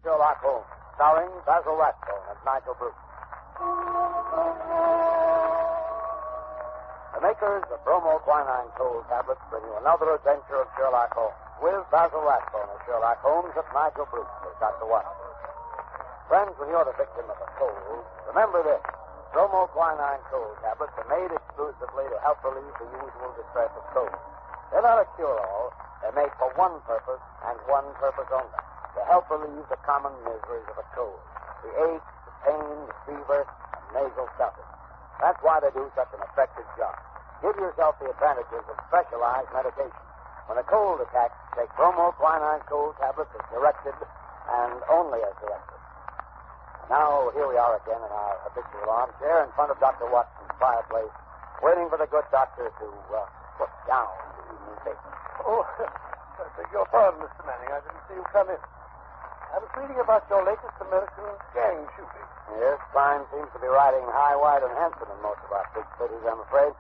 Sherlock Holmes, starring Basil Rathbone as Nigel Bruce. The makers of bromoquinine cold tablets bring you another adventure of Sherlock Holmes, with Basil Rathbone as Sherlock Holmes and Nigel Bruce as Dr. Watson. Friends, when you're the victim of a cold, remember this. Bromoquinine cold tablets are made exclusively to help relieve the usual distress of cold. They're not a cure-all. They're made for one purpose, and one purpose only, to help relieve the common miseries of a cold. The ache, the pain, the fever, and nasal stuffing. That's why they do such an effective job. Give yourself the advantages of specialized medication. When a cold attacks, take bromoquinine cold tablets as directed, and only as directed. Now, here we are again in our habitual armchair in front of Dr. Watson's fireplace, waiting for the good doctor to put down the evening paper. Oh, I beg your pardon, Mr. Manning. I didn't see you come in. I was reading about your latest American gang shooting. Yes, crime seems to be riding high, wide, and handsome in most of our big cities, I'm afraid.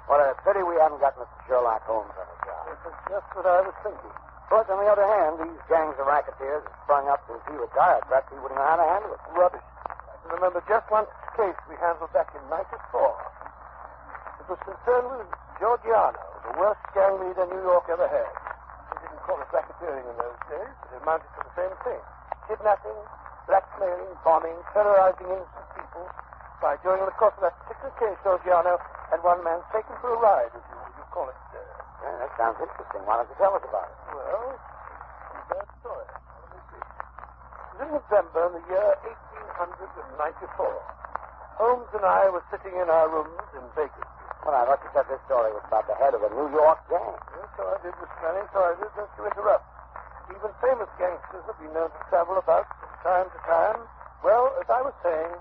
What a pity we haven't got Mr. Sherlock Holmes on the job. This is just what I was thinking. But on the other hand, these gangs of racketeers have sprung up since he retired. Perhaps he wouldn't know how to handle it. Rubbish. I can remember just one case we handled back in 94. It was concerned with Giorgiano, the worst gang leader New York ever had. They didn't call it racketeering in those days, but it amounted to the same thing. Kidnapping, blackmailing, bombing, terrorizing innocent people. Why, during the course of that particular case, Giorgiano had one man taken for a ride, as you call it. Yeah, that sounds interesting. Why don't you tell us about it? Well, it's a bad story. Let me see. It was in November in the year 1894. Holmes and I were sitting in our rooms in Baker Street. Well, I thought you said this story was about the head of a New York gang. Yes, so I did, Mr. Manning, so I did, just to interrupt. Even famous gangsters have been known to travel about from time to time. Well, as I was saying,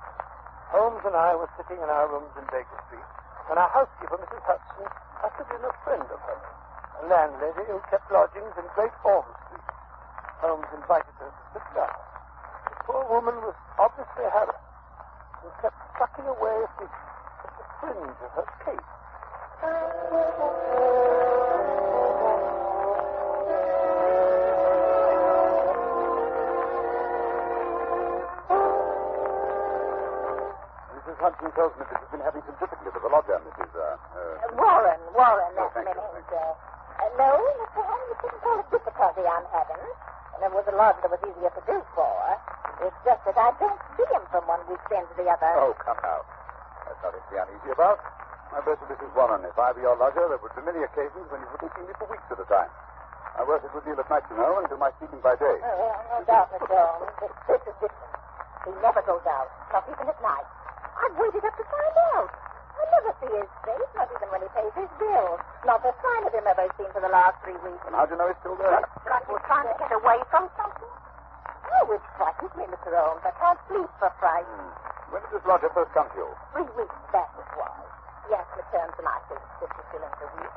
Holmes and I were sitting in our rooms in Baker Street, and our housekeeper, Mrs. Hudson, ushered in a friend of hers, a landlady who kept lodgings in Great Ormond Street. Holmes invited her to sit down. The poor woman was obviously harassed and kept sucking away at the fringe of her cape. Mrs. Hudson tells me that you've been having some difficulty with the lodger, Mrs. Warren, that's thank my you, name, thank sir. No, Mr. Holmes, you couldn't call it difficulty I'm having. And it was a lodger that was easier to do for. It's just that I don't see him from one weekend to the other. Oh, come now. That's nothing to be uneasy about. My best to Mrs. Warren, if I were your lodger, there would be many occasions when you wouldn't see me for weeks at a time. I work a good deal at night, you know, and do my sleeping by day. Oh, no doubt, Mr. Holmes. This is different. He never goes out, not even at night. I've waited up to find out. I never see his face, not even when he pays his bills. Not a sign of him ever seen for the last 3 weeks. And how do you know he's still there? Like he's trying to get away from something? Oh, it frightens me, Mr. Holmes. I can't sleep for fright. When did this lodger first come to you? 3 weeks back it was. He asked me to turn to my place, 50 shillings a week.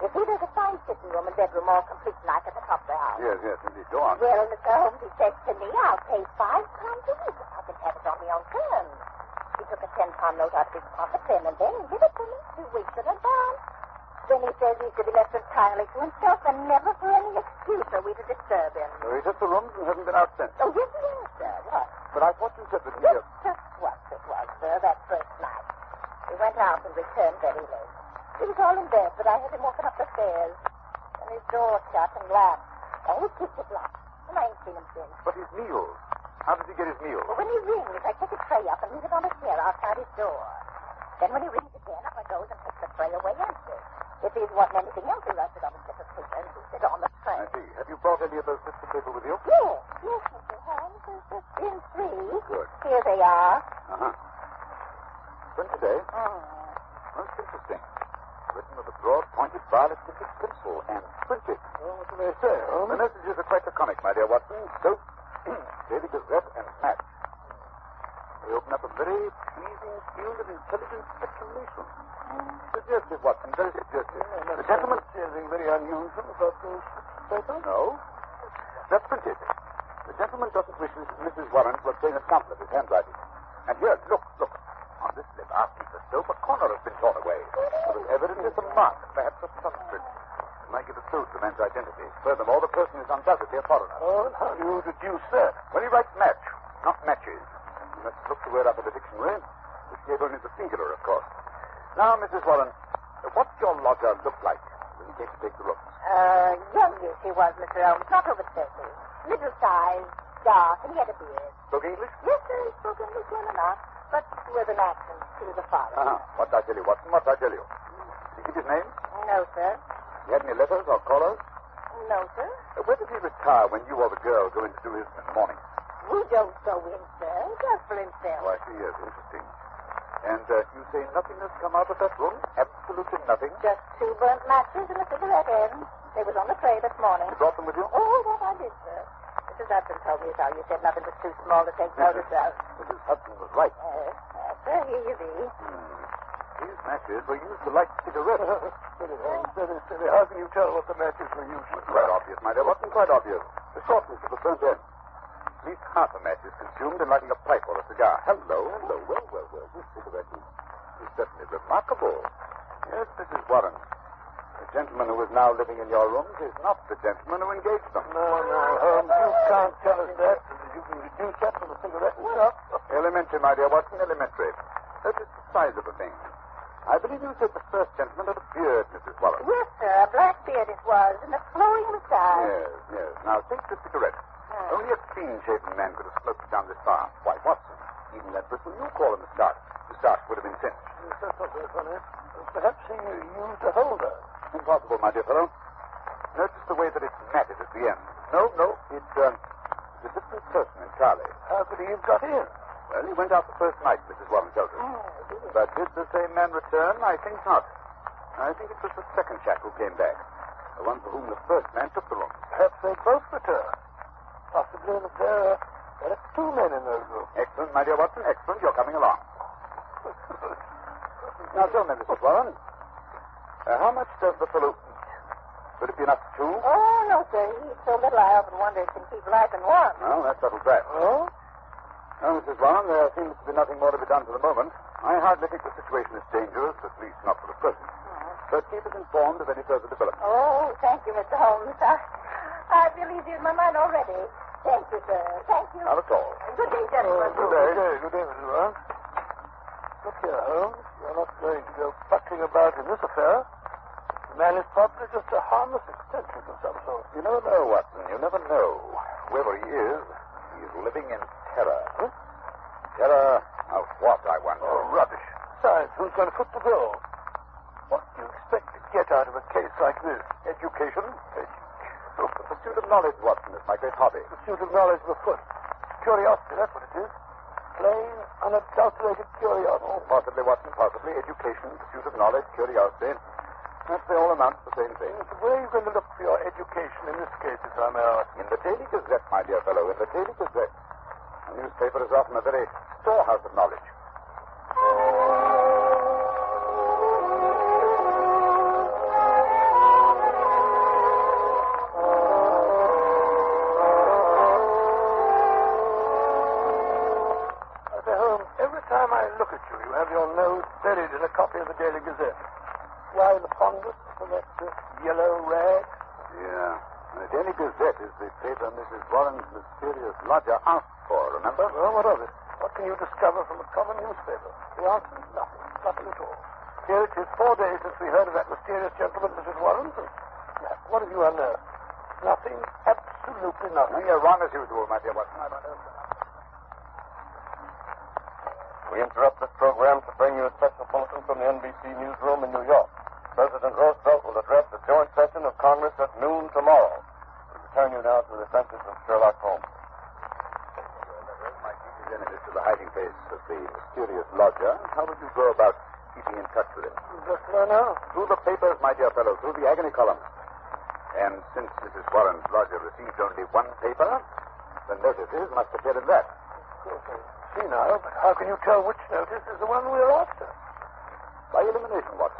You see, there's a fine sitting room and bedroom all complete like at the top of the house. Yes, indeed. Go on. Well, Mr. Holmes, he says to me, I'll pay £5 a week if I can have it on my own terms. He took a £10 note out of his pocket then and there and give it to me 2 weeks in advance. Then he says he's to be left entirely to himself and never for any excuse are we to disturb him. So he took the rooms and hasn't been out since. Oh, yes, he has, sir. What? But I thought you said that he... Just what it was, sir, that first night. He went out and returned very late. He was all in bed, but I heard him walking up the stairs. And his door shut and locked. Oh, it keeps it locked. And I ain't seen him since. But his meals. How does he get his meals? Well, when he rings, I take a tray up and leave it on a chair outside his door. Then when he rings again, up I goes and takes the tray away empty. If he wasn't anything else, he writes it on a bit of paper and puts it on the tray. I see. Have you brought any of those bits of paper with you? Yes, Mr. Holmes. There's just been 3. Good. Here they are. Uh-huh. When today? Most interesting. Written with a broad, pointed, violet-tipped pencil and printed. Well, what do they say, Holmes? The messages are quite laconic, my dear Watson. Soap, Daily Gazette, and match. They open up a very pleasing field of intelligent speculation. Suggestive, Watson, very suggestive. The gentleman... Anything very unusual about those papers? No. That's printed. The gentleman doesn't wish Mrs. Warren to obtain a sample of his handwriting. And here, look. On this lip, after the soap, a corner has been torn away. There is evidently some mark, perhaps a thumbprint. and I give a clue to the man's identity. Furthermore, the person is undoubtedly a foreigner. Oh, and how do you deduce that? When he writes match, not matches. You must look the word up in the dictionary, which gave only the singular, of course. Now, Mrs. Warren, what's your lodger look like when he came to take the room? Youngish he was, Mr. Holmes, not over 30. Middle size, dark, and he had a beard. Spoke English? Yes, sir, he spoke English well enough, but with an accent. He was a foreigner. What'd I tell you, Watson? What'd I tell you? Did he give his name? No, sir. He had any letters or callers? No, sir. Where did he retire when you or the girl go in to do his in the morning? We don't go in, sir. Just for himself. Oh, I see, yes. Interesting. And you say nothing has come out of that room? Absolutely nothing? Just 2 burnt matches and a cigarette end. They was on the tray this morning. You brought them with you? Oh, that I did, sir. Mrs. Hudson told me as how you said nothing was too small to take notice of. Mrs. Hudson was right. Yes, sir, here you be. These matches were used to light cigarettes. Very silly. How can you tell what the matches were used for? Quite obvious, my dear. Wasn't quite obvious. The shortness of the burnt end. At least half a match is consumed in lighting a pipe or a cigar. Hello. Well. This cigarette is certainly remarkable. Yes, Mrs. Warren. The gentleman who is now living in your rooms is not the gentleman who engaged them. No, Holmes, you can't tell us that. You can deduce that from the cigarette itself. Elementary, my dear Watson, elementary. Notice the size of the thing. I believe you said the first gentleman had a beard, Mrs. Warren. Yes, sir, a black beard it was, and a flowing moustache. Yes. Now, take the cigarette. Only a clean-shaven man could have smoked it down this far. Why, Watson, even that bristle you call a moustache would have been singed. Yes, that's not very funny. Perhaps he used a holder. Impossible, my dear fellow. Notice the way that it's matted at the end. No, it's a different person entirely. How could he have got in? Well, he went out the first night, Mrs. Warren tells us. But did the same man return? I think not. I think it was the second chap who came back. The one for whom the first man took the room. Perhaps they both returned. Possibly that there are 2 men in those rooms. Excellent, my dear Watson, excellent. You're coming along. Now, tell me, Mrs. Warren, how much does the fellow eat? Would it be enough for 2? Oh, no, sir. He eats so little I often wonder if he can keep life in one. Well, that settles that. Oh? Now, Mrs. Warren, there seems to be nothing more to be done for the moment. I hardly think the situation is dangerous, at least not for the present. But keep us informed of any further developments. Oh, thank you, Mr. Holmes. I feel easier in my mind already. Thank you, sir. Thank you. Not at all. Good day, gentlemen. Good day, Mrs. Warren. Look here, Holmes. You're not going to go buckling about in this affair. The man is probably just a harmless eccentric of some sort. You never know, Watson. You never know. Whoever he is living in terror. Huh? Terror of what, I wonder? Oh, rubbish. Besides, who's going to foot the bill? What do you expect to get out of a case like this? Education? The pursuit of knowledge, Watson, is my great hobby. Pursuit of knowledge of a foot. Curiosity, that's what it is. Plain, unadulterated curiosity. Oh, possibly, Watson, possibly. Education, pursuit of knowledge, curiosity. Perhaps they all amount to the same thing. Where are you going to look for your education in this case, if I may ask? In the Daily Gazette, my dear fellow, in the Daily Gazette. A newspaper is often a very storehouse of knowledge. Every time I look at you, you have your nose buried in a copy of the Daily Gazette. Why the fondness for that yellow rag? Yeah. The Daily Gazette is the paper Mrs. Warren's mysterious lodger asked for, remember? Well, what of it? What can you discover from a common newspaper? The answer is nothing. Nothing at all. Here it is 4 days since we heard of that mysterious gentleman, Mrs. Warren. What have you unearthed? Nothing. Absolutely nothing. You're wrong as usual, my dear Watson. We interrupt this program to bring you a special bulletin from the NBC newsroom in New York. President Roosevelt will address the joint session of Congress at noon tomorrow. We return you now to the adventures of Sherlock Holmes. My chief enemies to the hiding place of the mysterious lodger. How would you go about keeping in touch with him? Just learn now. Through the papers, my dear fellow, through the agony column. And since Mrs. Warren's lodger received only one paper, the notices must appear in that. See now, but how can you tell which notice is the one we're after? By elimination, Watson.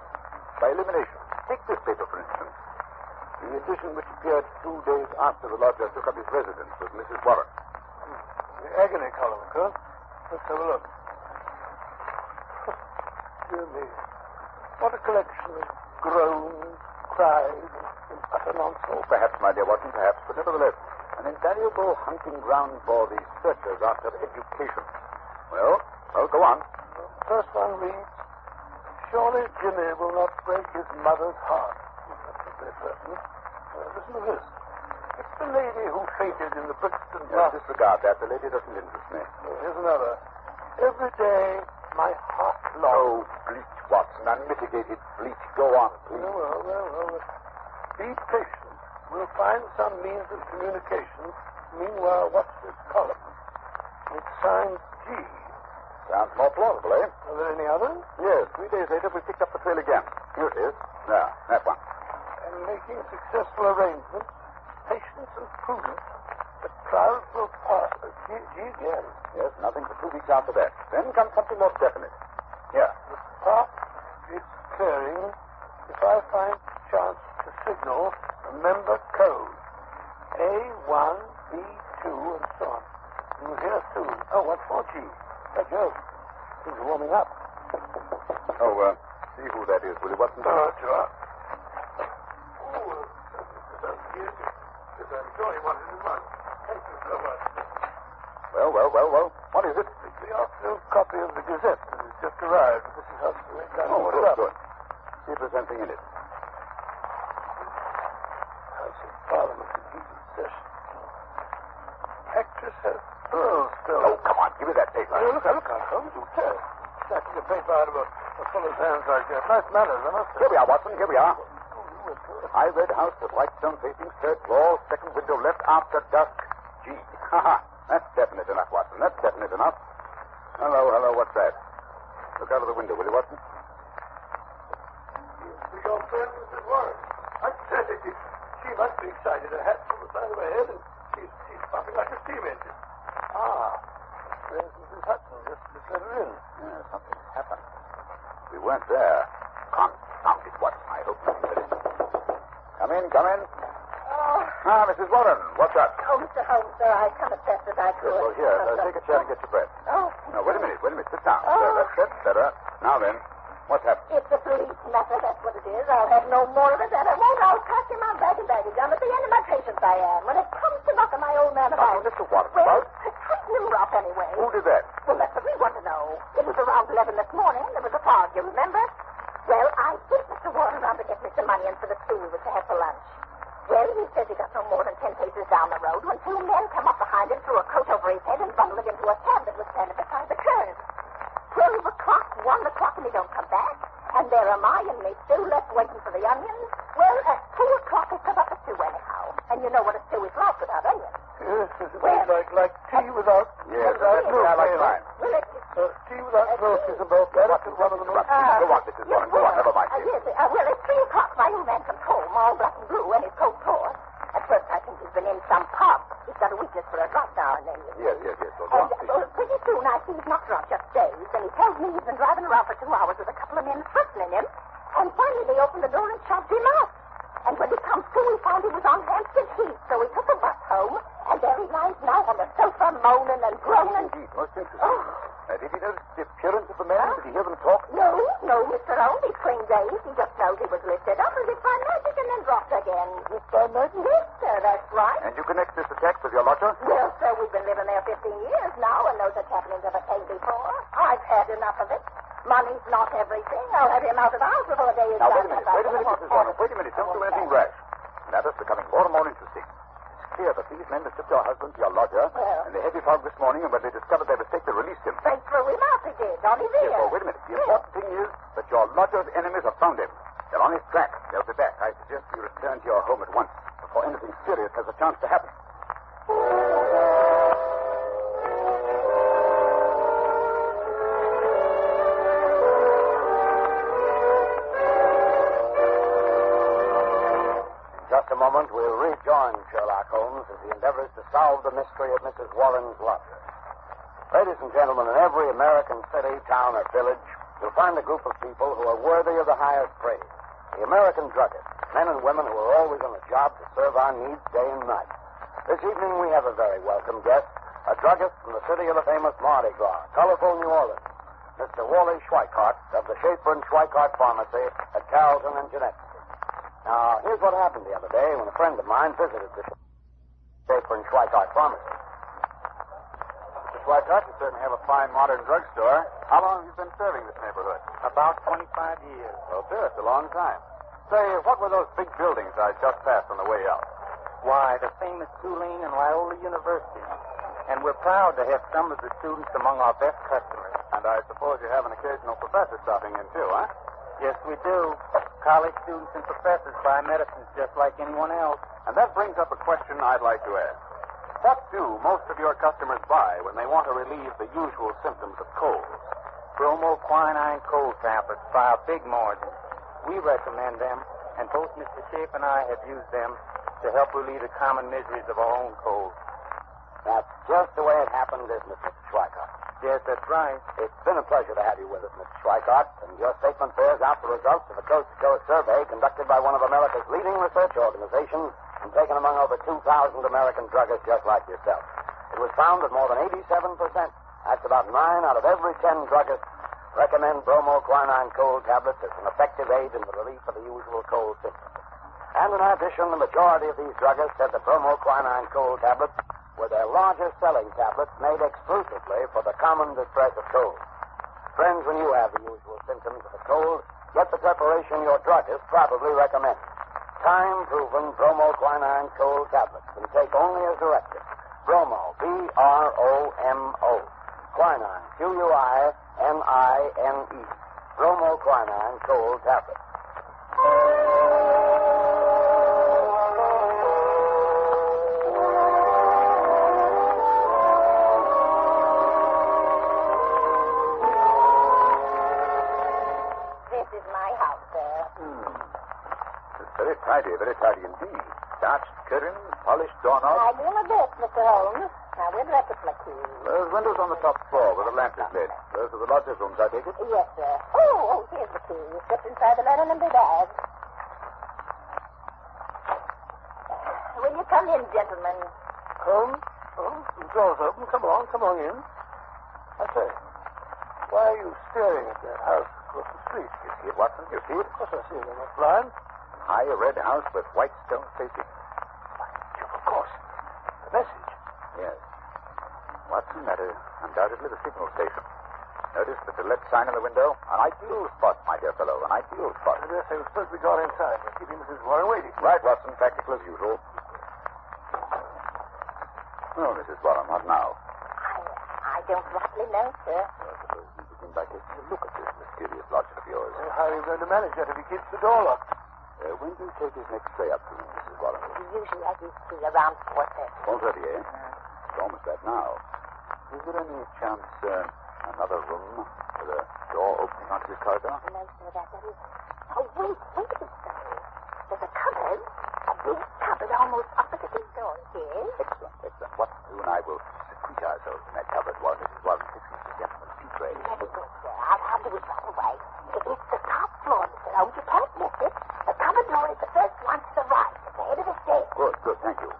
By elimination. Take this paper, for instance. The edition which appeared 2 days after the lodger took up his residence with Mrs. Warren. The agony column, huh? Let's have a look. Dear me. What a collection of groans, cries, and counsel. Oh, perhaps, my dear Watson, perhaps. But nevertheless, an invaluable hunting ground for the searchers after education. Well, go on. The first one reads, surely Jimmy will not break his mother's heart. That's a very certain. Listen to this. It's the lady who fainted in the Brixton bath. Disregard that. The lady doesn't interest me. Here's another. Every day, my heart longs. Oh, bleach, Watson. Unmitigated bleach. Go on, please. Well. Be patient. We'll find some means of communication. Meanwhile, watch this column. It's signed G. Sounds more plausible, eh? Are there any others? Yes. 3 days later, we picked up the trail again. Here it is. There, that one. And making successful arrangements, patience and prudence, the clouds will pass. G again. Yes, nothing for 2 weeks after that. Then comes something more definite. Here. The path is clearing. If I find chance to signal, remember code. A1, B2, and so on. You'll hear soon. Oh, what's for G? By Jove. Things are warming up. Oh, see who that is, will you, Watson? Sure. I'm sure you wanted to run. Thank you so much. Well. What is it? The afternoon copy of the Gazette that has just arrived. This is how to make that order up. Good. See if there's anything in it. House of Parliament in heated session. Actress has pearls stolen. Oh, come on. Give me that paper. Look out, Holmes. You tell. Snatching a paper out of a fellow's hands like that. Nice manners, I must say. Here we are, Watson. Here we are. I read house with white stone facing, third floor, second window left after dusk. G. Ha. That's definite enough, Watson. That's definite enough. Hello. What's that? Look out of the window, will you, Watson? Your friend, Mrs. Warren. I said it. She must be excited. Her hat's on the side of her head, and she's puffing like a steam engine. There's Mrs. Hudson. Just let her in. Yeah, something's happened. We weren't there. Confound it, Watson. I hope nothing got in. Come in. Oh, Mrs. Warren, what's up? oh, Mr. Holmes, sir, I come as best as I could. Well, here, take a chair and get your breath. Oh. No, wait a minute. Sit down. Oh. That's better. Now then, what's happened? It's a police matter, that's what it is. I'll have no more of it, and I won't. I'll pack in my bag and baggage. I'm at the end of my patience, I am. When it comes to knocking my old man about... Mr. Watson, well, treating him rough anyway. Who did that? Well, that's what we want to know. It was around 11 this morning. There was a fog, you remember? Well, I sent Mr. Warren around to get me some money in for the stew we were to have for lunch. Well, he says he got no more than 10 paces down the road when 2 men come up behind him, threw a coat over his head, and bundled him into a cab that was standing beside the curb. 12 o'clock, 1 o'clock, and he don't come back. And there am I in me stew left waiting for the onions. Well, at 2 o'clock, they come up a stew anyhow. And you know what a stew is like without onions. Yes, it's like tea without... Yes, without milk. I like mine. Well, tea without milk is about that. That's one of the most... Go on, Mrs. Warren. Go on, never mind. Yes, well, at 3 o'clock, my old man comes home, all black and blue, and his coat tore. At first, I think he's been in some pub. He's got a weakness for a drunk now and then. Yes. So go on. And pretty soon, I see he's not drunk, just dazed, and he tells me he's been driving around for 2 hours with a couple of men threatening him, and finally they opened the door and shoved him out. And when he comes to, we found he was on Hampstead Heath, so we took a bus home, and there he lies now on the sofa, moaning and groaning. Indeed, most interesting. Oh. Did he notice the appearance of the man? Did he hear them talk? No, Mr. Holmes. He's clean dazed. He just knows he was lifted up as if by magic and then dropped again. If by magic? Yes, sir, that's right. And you connect this attack with your lodger? Well, sir, we've been living there 15 years now, and no such happenings ever came before. I've had enough of it. Money's not everything. I'll have him out of the house before the day is Now, done. wait a minute, Mrs. Warren. Wait a minute. Don't do anything rash. The matter's becoming more and more interesting. It's clear that these men mistook your husband for your lodger, and the heavy fog this morning, and when they discovered their mistake, they released him. They threw him out, they did. On his ear. Yes, well, wait a minute. The important thing is that your lodger's enemies have found him. They're on his track. They'll be back. I suggest you return to your home at once before anything serious has a chance to happen. Just a moment, we'll rejoin Sherlock Holmes as he endeavors to solve the mystery of Mrs. Warren's lodger. Ladies and gentlemen, in every American city, town, or village, you'll find a group of people who are worthy of the highest praise. The American druggists, men and women who are always on the job to serve our needs day and night. This evening, we have a very welcome guest, a druggist from the city of the famous Mardi Gras, colorful New Orleans, Mr. Wally Schweikart of the Schaefer and Schweikart Pharmacy at Carrollton and Genesee. Now, here's what happened the other day when a friend of mine visited the Schaefer and Schweikart pharmacy. Mr. Schweikart, you certainly have a fine modern drugstore. How long have you been serving this neighborhood? About 25 years. Well, sir, it's a long time. Say, what were those big buildings I just passed on the way out? Why, the famous Tulane and Loyola University. And we're proud to have some of the students among our best customers. And I suppose you have an occasional professor stopping in, too, huh? Yes, we do. College students and professors buy medicines just like anyone else. And that brings up a question I'd like to ask. What do most of your customers buy when they want to relieve the usual symptoms of colds? Bromoquinine cold tablets by a big margin. We recommend them, and both Mr. Schaefer and I have used them to help relieve the common miseries of our own colds. That's just the way it happened, isn't it, Mr. Schweikart? Yes, that's right. It's been a pleasure to have you with us, Mr. Schweikart, and your statement bears out the results of a coast-to-coast survey conducted by one of America's leading research organizations and taken among over 2,000 American druggists just like yourself. It was found that more than 87%, that's about 9 out of every 10 druggists, recommend bromoquinine cold tablets as an effective aid in the relief of the usual cold symptoms. And in addition, the majority of these druggists said that bromoquinine cold tablets were their largest selling tablets made exclusively for the common distress of cold. Friends, when you have the usual symptoms of a cold, get the preparation your druggist probably recommends. Time-proven bromoquinine cold tablets can take only as directed. Bromo, B-R-O-M-O. Quinine, Q-U-I-N-I-N-E. Bromoquinine cold tablets. This is my house, sir. It's very tidy indeed. Starched curtains, polished doorknobs. I do my best, Mr. Holmes. Now, we'll dress it my key. Those windows on the top floor where the lamp is lit. Those are the lodgers' rooms, I take it? Yes, sir. Oh, here's the key. It's just inside the letter number bag. Will you come in, gentlemen? Holmes? The door's open. Come on in. I say, why are you staring at that house across the street? You see it, Watson? You see it? Of course I see it. I'm not blind. High red house with white stone facing. Of course. The message. Yes. Watson, that is undoubtedly the signal station. Notice the to let sign in the window? An ideal spot, my dear fellow. An ideal spot. I dare say we're supposed to be gone inside. We're keeping Mrs. Warren waiting. Right, Watson. Practical as usual. Oh, Mrs. Warren, what now? I don't rightly know, sir. I suppose we begin by taking a look at this mysterious lodger of yours. Well, how are you going to manage that if he keeps the door locked? When do you take his next tray up to me, Mrs. Warren? He usually has his tea around 4:30. 4:30, eh? It's almost that now. Is there any chance, another room with a door opening onto the corridor? No, sir, that is... Oh, wait a minute, sir. There's a cupboard. A big cupboard almost opposite his door. Yes? Excellent. What you and I will secrete ourselves in that cupboard while Mrs. Warren fixes the gentleman's tea tray. Very good, sir. I'll do it right away. It's the top floor, Mr. Holmes. You can't miss it. The cupboard door is the first one to the right, at the head of the stairs. Good, thank you.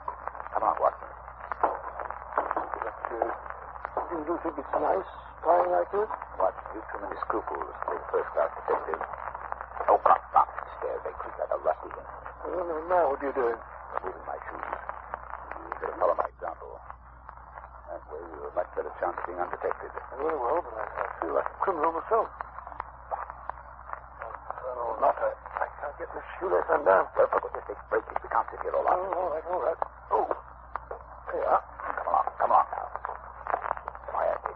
Come on, Watson. You do think it's nice lying like this? Watson, you've too many scruples to play first-class detective. Oh, come up the stairs. They creak like a rusty. Well, now what are you doing? Moving my shoes. You better follow my example. That way you'll have a much better chance of being undetected. Very well, but I feel like a criminal myself. Oh, not I can't get this shoelace undone. Well, for goodness sake, break it. We can't sit here all night. All right. Oh, there you are. Come on now. Quiet. You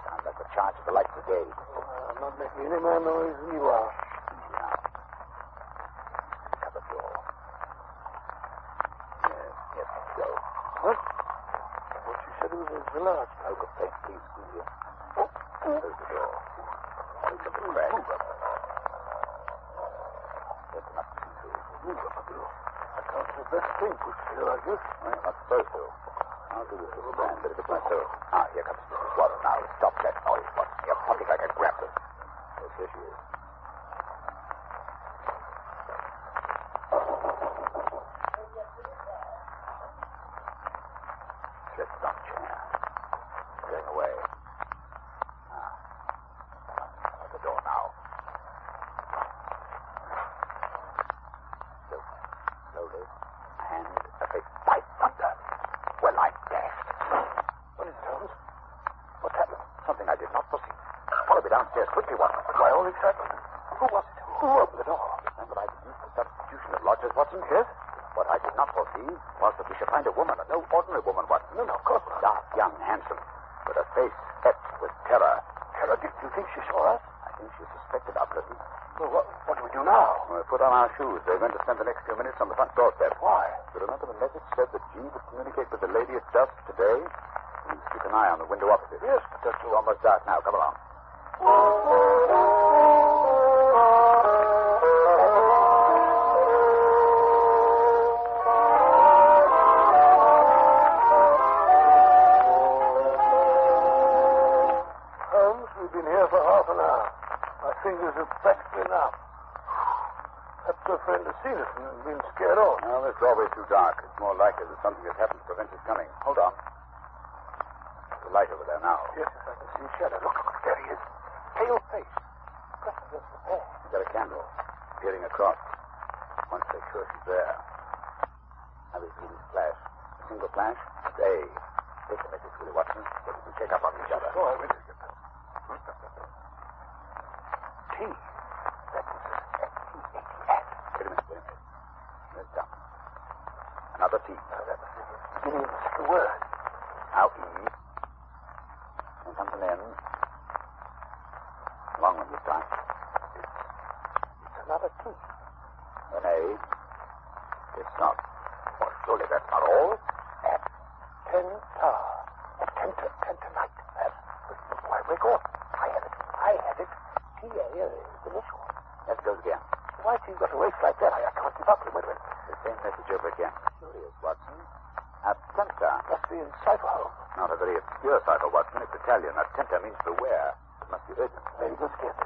sound like the charge of the light brigade. I'm not making any more noise than you are. Easy now. Cupboard door. Yes, so. What? What you said was a large. Smoke of paint, please, will you? Close the door. Open the crack. That's not too through. I can't say the best thing puts here like this. Well, not supposed to. I'll do this little brand bit of it myself. Ah, here comes Mrs. Warren now. Stop that noise, Watson. You're talking like a grappler. Yes, here she is. Sits on chair. Going away. At the door now. downstairs quickly, Watson. My own excitement. Who was it? Who opened the door? Remember, I deduced the substitution of lodgers, Watson? Yes. What I did not foresee was that we should find a woman, no ordinary woman, Watson. No, of course not. Dark, young, handsome, with a face etched with terror. Terror? Do you think she saw us? I think she suspected our presence. Well, what do we do now? We'll put on our shoes. We're going to spend the next few minutes on the front doorstep. Why? You remember the message said that G would communicate with the lady at dusk today? Please keep an eye on the window opposite. Yes, but that's almost dark now. Come along. Holmes, we've been here for half an hour. My fingers are practically numb. Perhaps your friend has seen us and been scared off. Well, it's always too dark. It's more likely that something has happened to prevent his coming. Hold on. There's a light over there now. Yes, I can see his shadow. Look, there he is. Pale face. Breathless with pain. He's got a candle peering across. Once they're sure she's there. Have you seen his flash? A single flash? Say, take the message, Willie Watson, so we can check up on each other. Oh, I will. T. That is S-T-A-T-S. Wait a minute. There's down. Another T. That was the beginning of the second word. Now E. Then comes an N. Long one this time. It's another T. An A. It's not. Oh, surely that's not all. At Tentar. At Tentonite. That's why we go. I had it. T-A is the initial. Let's go again. Why do you got to race like that? I can't keep up with it. Wait a minute. The same message over again. Curious, Watson. Attenta. Must be in cipher, Holmes. Not a very obscure cipher, Watson. It's Italian. Attenta means beware. It must be urgent. Very good, Skip.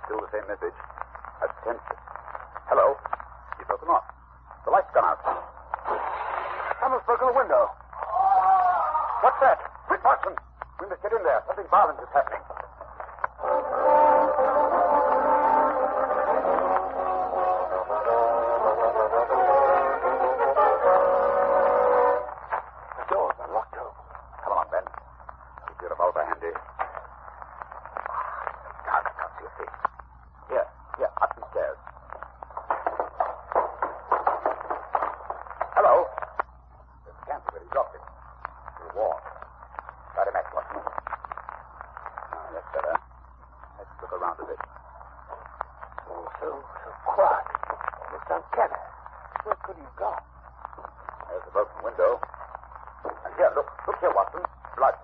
Still the same message. Attenta. Hello. You've broken off. The light's gone out. Someone's broken a window. What's that? Quick, Watson. We must get in there. Something violent is happening. The door's unlocked, Holmes. Come along, Ben. Keep your revolver handy. Dark, I can't see a face. Here, up the stairs. Hello. There's a candle, but he dropped it. It's warm. Light a match, Watson. That's better. Let's look around a bit. So quiet. It's uncanny. Where could he have gone? There's a broken window. And here, look here, Watson. Blood.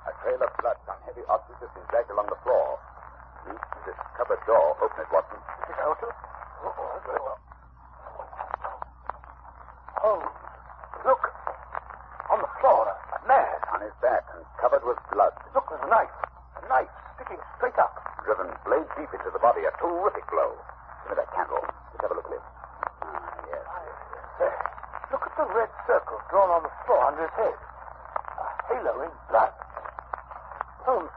A trail of blood. Some heavy object has been dragged along the floor. Reach this cupboard door. Open it, Watson. Is it out? Oh, very well. Holmes, look. On the floor, a man. On his back and covered with blood. Look, there's a knife. A knife sticking straight up. Driven blade deep into the body. A terrific blow. Give me that candle. Let's have a look at him. Yes. There. Look at the red circle drawn on the floor under his head. A halo in blood. Holmes,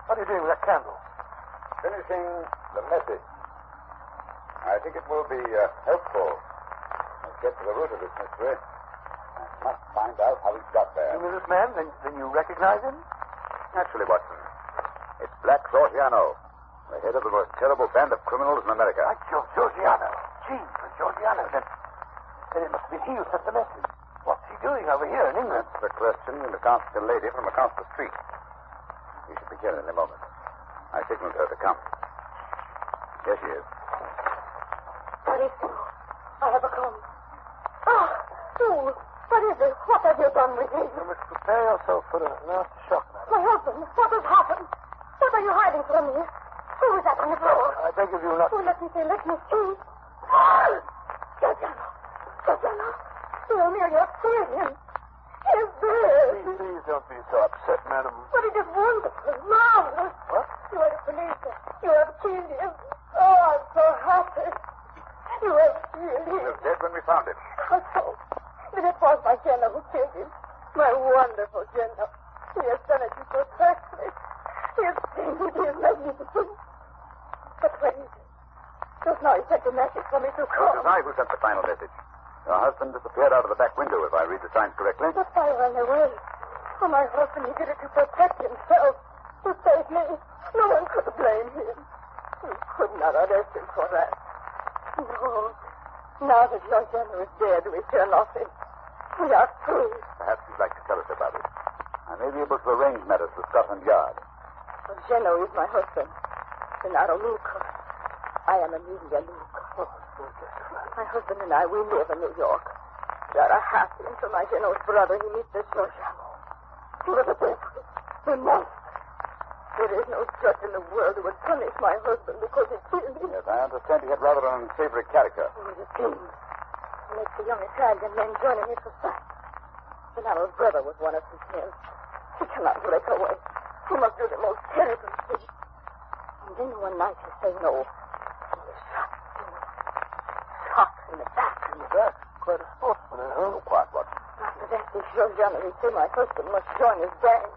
what are you doing with that candle? Finishing the message. I think it will be helpful. Let's get to the root of this mystery. I must find out how he got there. You mean this man? Then you recognize him? Naturally, Watson. It's Black Georgiano, the head of the most terrible band of criminals in America. Like Georgiano. Gee, for Georgiano. Then it must have been he who sent the message. What's he doing over here in England? That's the question you must ask a lady from across the street. We should be here in a moment. I signaled her to come. Here she is. Marito, I have a come. Ah, you. What is it? What have you done with him? You must prepare yourself for a nasty shock, madam. My husband, what has happened? What are you hiding from me? Who is that on the floor? I beg of you not... Oh, let me see. Georgiano. Tell me, you have killed him. He's dead. Please don't be so upset, madam. But it is wonderful, marvelous. What? You are a policeman. You have killed him. Oh, I'm so happy. You have killed him. He was dead when we found him. How so? Then it was my Jenna who killed him. My wonderful Jenna. He has done it perfectly. He has painted him magnificent. But where is he? Just now he sent a message for me to It come. was I who sent the final message. Your husband disappeared out of the back window, if I read the signs correctly. But I ran away. Oh, my husband, he did it to protect himself. to save me. No one could blame him. You could not arrest him for that. No. Now that your general is dead, we fear nothing. We are free. Perhaps you'd like to tell us about it. I may be able to arrange matters with Scotland Yard. Geno is my husband. Gennaro Luca. I am Amelia Luca. My husband and I, we live in New York. We are happy until my Geno's brother, he meets this Giorgiano. He was a devil. A monster. There is no judge in the world who would punish my husband because he killed him. Yes, I understand he had rather an unsavory character. He was a king. He makes the young Italian men join in his society. Gennaro's brother was one of his men. He cannot break away. He must do the most terrible thing. And then one night he say no. He was shot. Shot in the back. In the back? Quite a sportsman, eh? Oh, quite what? After that, this Giorgiano, he say my husband must join his gang.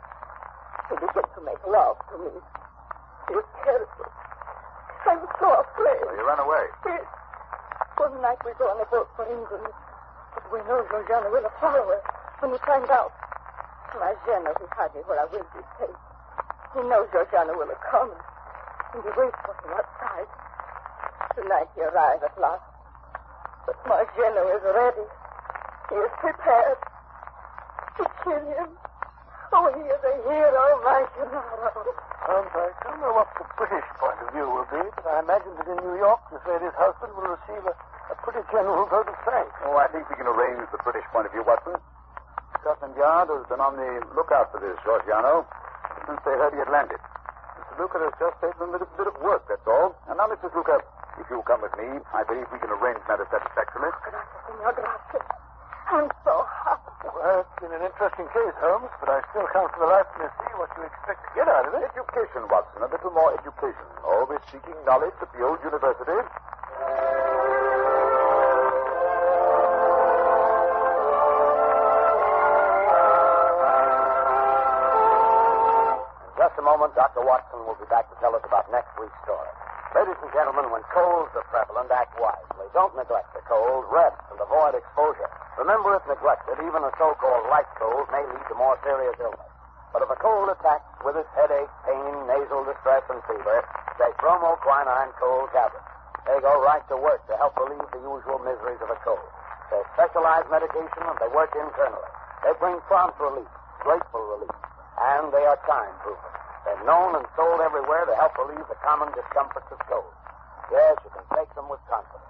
He began to make love to me. He was terrible. I'm so afraid. So you ran away? Yes. One night we go on a boat for England. But we know Giorgiano will follow us when he finds out. My Geno, he hid me where I will be safe. He knows Giorgiano will come, and he waits for him outside. Tonight he arrives at last. But my Geno is ready. He is prepared to kill him. Oh, he is a hero, my Gennaro. I don't know what the British point of view will be, but I imagine that in New York, this lady's husband will receive a pretty general vote of thanks. Oh, I think we can arrange the British point of view, Watson. Scotland Yard has been on the lookout for this Giorgiano since they heard he had landed. Mr. Luca has just taken a little bit of work, that's all. And now, Mrs. Luca, if you'll come with me, I believe we can arrange matters satisfactorily. Gracias, senor, gracias. I'm so happy. Well, it's been an interesting case, Holmes, but I still can't for the life of me see what you expect to get out of it. Education, Watson, a little more education. Always seeking knowledge at the old university. In just a moment, Dr. Watson will be back to tell us about next week's story. Ladies and gentlemen, when colds are prevalent, act wisely. Don't neglect the cold. Rest and avoid exposure. Remember, if neglected, even a so-called light cold may lead to more serious illness. But if a cold attacks with its headache, pain, nasal distress, and fever, take bromoquinine cold tablets. They go right to work to help relieve the usual miseries of a cold. They're specialized medication, and they work internally. They bring prompt relief, grateful relief, and they are time-proven. They're known and sold everywhere to help relieve the common discomforts of cold. Yes, you can take them with confidence.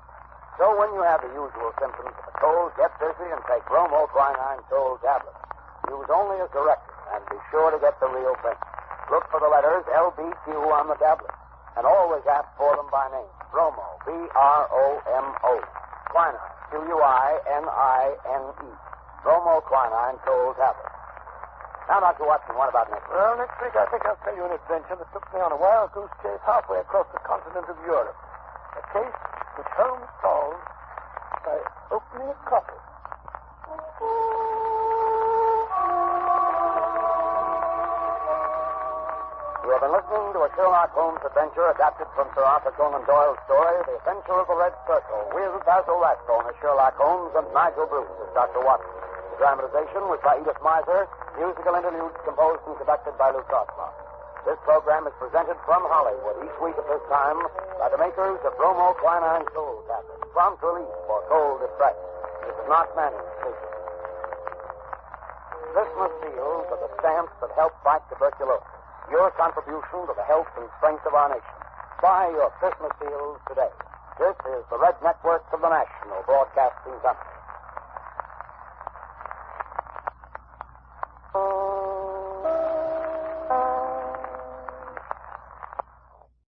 So when you have the usual symptoms of a cold, get busy and take bromoquinine cold tablets. Use only as directed, and be sure to get the real thing. Look for the letters LBQ on the tablet, and always ask for them by name. Bromo, B-R-O-M-O. Quinine, Q-U-I-N-I-N-E. Bromoquinine cold tablets. Now, Dr. Watson, what about next week? Well, next week I think I'll tell you an adventure that took me on a wild goose chase halfway across the continent of Europe. A case which Holmes solved by opening a coffer. You have been listening to a Sherlock Holmes adventure adapted from Sir Arthur Conan Doyle's story, The Adventure of the Red Circle, with Basil Rathbone as Sherlock Holmes and Nigel Bruce as Dr. Watson. The dramatization was by Edith Miser, musical interludes composed and conducted by Lou Crossmark. This program is presented from Hollywood each week at this time by the makers of bromoquinine cold tablets, prompt relief for cold distress. This is not managed. Christmas seals are the stamps that help fight tuberculosis. Your contribution to the health and strength of our nation. Buy your Christmas seals today. This is the Red Network of the National Broadcasting Company.